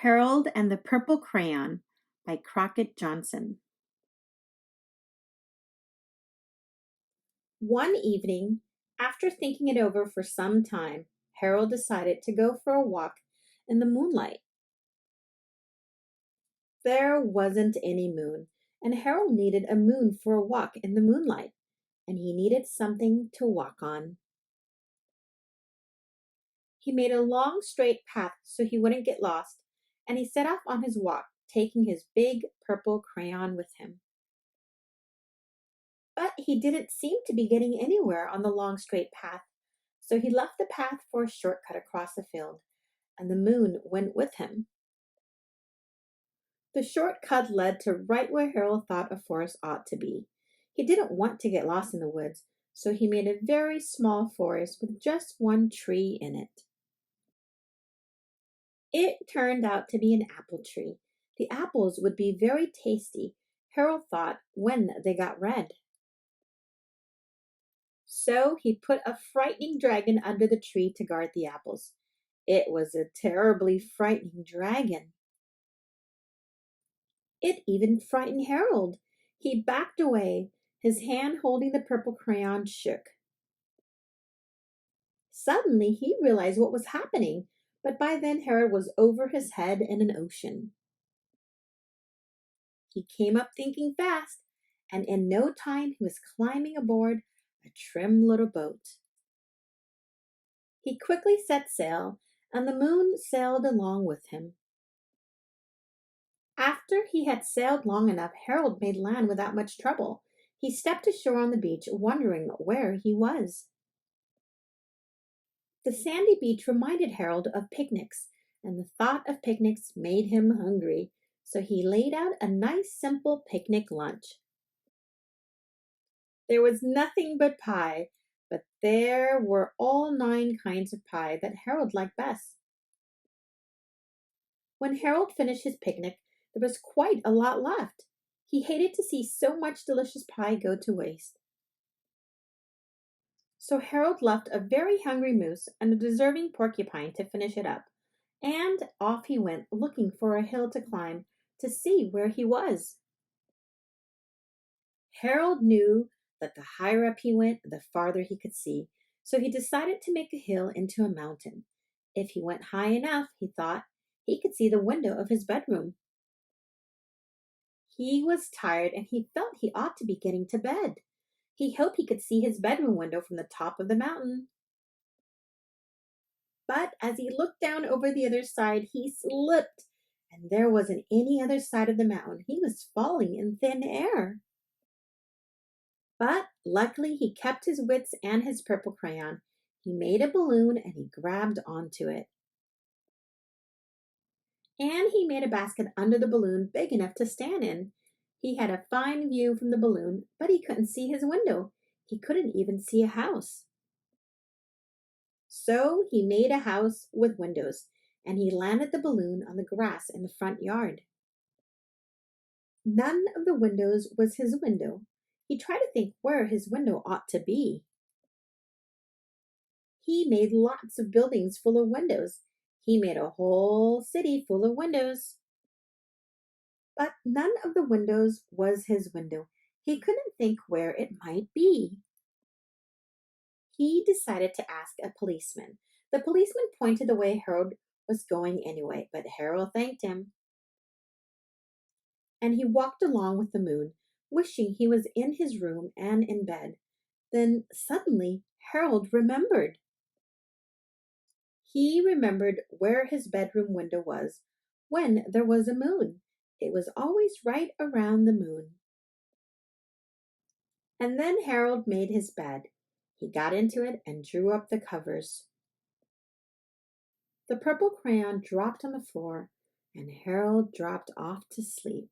Harold and the Purple Crayon by Crockett Johnson. One evening, after thinking it over for some time, Harold decided to go for a walk in the moonlight. There wasn't any moon, and Harold needed a moon for a walk in the moonlight, and he needed something to walk on. He made a long straight path so he wouldn't get lost, and he set off on his walk, taking his big purple crayon with him. But he didn't seem to be getting anywhere on the long straight path, so he left the path for a shortcut across the field, and the moon went with him. The shortcut led to right where Harold thought a forest ought to be. He didn't want to get lost in the woods, so he made a very small forest with just one tree in it. It turned out to be an apple tree. The apples would be very tasty, Harold thought, when they got red. So he put a frightening dragon under the tree to guard the apples. It was a terribly frightening dragon. It even frightened Harold. He backed away. His hand holding the purple crayon shook. Suddenly he realized what was happening, but by then Harold was over his head in an ocean. He came up thinking fast, and in no time he was climbing aboard a trim little boat. He quickly set sail, and the moon sailed along with him. After he had sailed long enough, Harold made land without much trouble. He stepped ashore on the beach, wondering where he was. The sandy beach reminded Harold of picnics, and the thought of picnics made him hungry, so he laid out a nice simple picnic lunch. There was nothing but pie, but there were all 9 kinds of pie that Harold liked best. When Harold finished his picnic, there was quite a lot left. He hated to see so much delicious pie go to waste. So Harold left a very hungry moose and a deserving porcupine to finish it up, and off he went looking for a hill to climb to see where he was. Harold knew that the higher up he went, the farther he could see, so he decided to make a hill into a mountain. If he went high enough, he thought, he could see the window of his bedroom. He was tired and he felt he ought to be getting to bed. He hoped he could see his bedroom window from the top of the mountain. But as he looked down over the other side, he slipped, and there wasn't any other side of the mountain. He was falling in thin air. But luckily he kept his wits and his purple crayon. He made a balloon and he grabbed onto it. And he made a basket under the balloon big enough to stand in. He had a fine view from the balloon, but he couldn't see his window. He couldn't even see a house. So he made a house with windows, and he landed the balloon on the grass in the front yard. None of the windows was his window. He tried to think where his window ought to be. He made lots of buildings full of windows. He made a whole city full of windows. But none of the windows was his window. He couldn't think where it might be. He decided to ask a policeman. The policeman pointed the way Harold was going anyway, but Harold thanked him. And he walked along with the moon, wishing he was in his room and in bed. Then suddenly Harold remembered. He remembered where his bedroom window was when there was a moon. It was always right around the moon. And then Harold made his bed. He got into it and drew up the covers. The purple crayon dropped on the floor, and Harold dropped off to sleep.